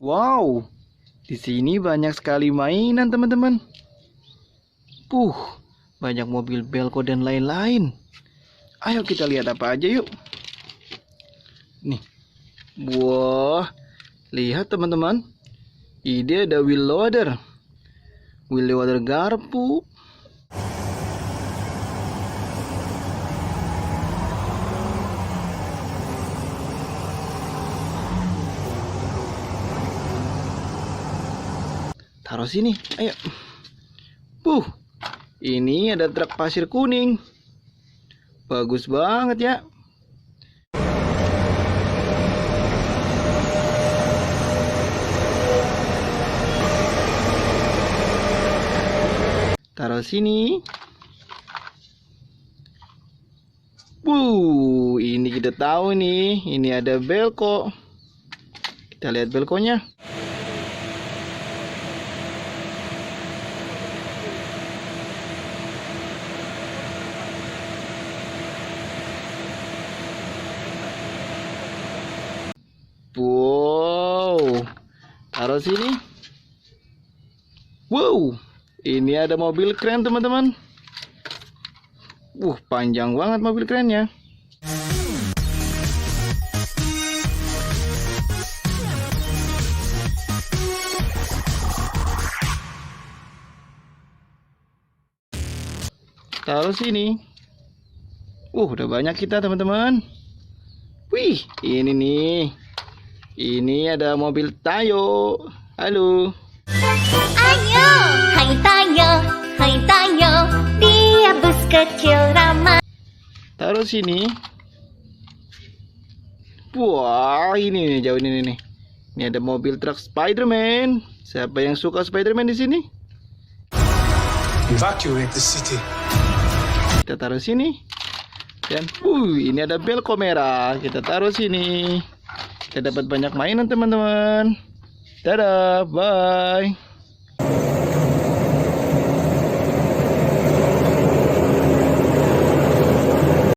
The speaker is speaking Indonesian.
Wow, di sini banyak sekali mainan teman-teman. Banyak mobil Belco dan lain-lain. Ayo kita lihat apa aja yuk. Nih, wah, lihat teman-teman. Ini ada wheel loader garpu. Taruh sini, ayo. Ini ada truk pasir kuning. Bagus banget ya. Taruh sini. Ini kita tahu nih, ini ada Belco. Kita lihat Belconya. Wow, taruh sini. Ini ada mobil keren teman-teman. Panjang banget mobil kerennya. Taruh sini. Udah banyak kita teman-teman. Ini nih. Ini ada mobil Tayo. Halo. Ayo, hai Tayo, dia bus kecil ramah. Taruh sini. Ini nih jauh ini nih. Ini ada mobil truk Spider-Man. Siapa yang suka Spider-Man di sini? Evacuate the city. Kita taruh sini. Dan ini ada Belco merah. Kita taruh sini. Kita dapat banyak mainan teman-teman. Dadah, bye.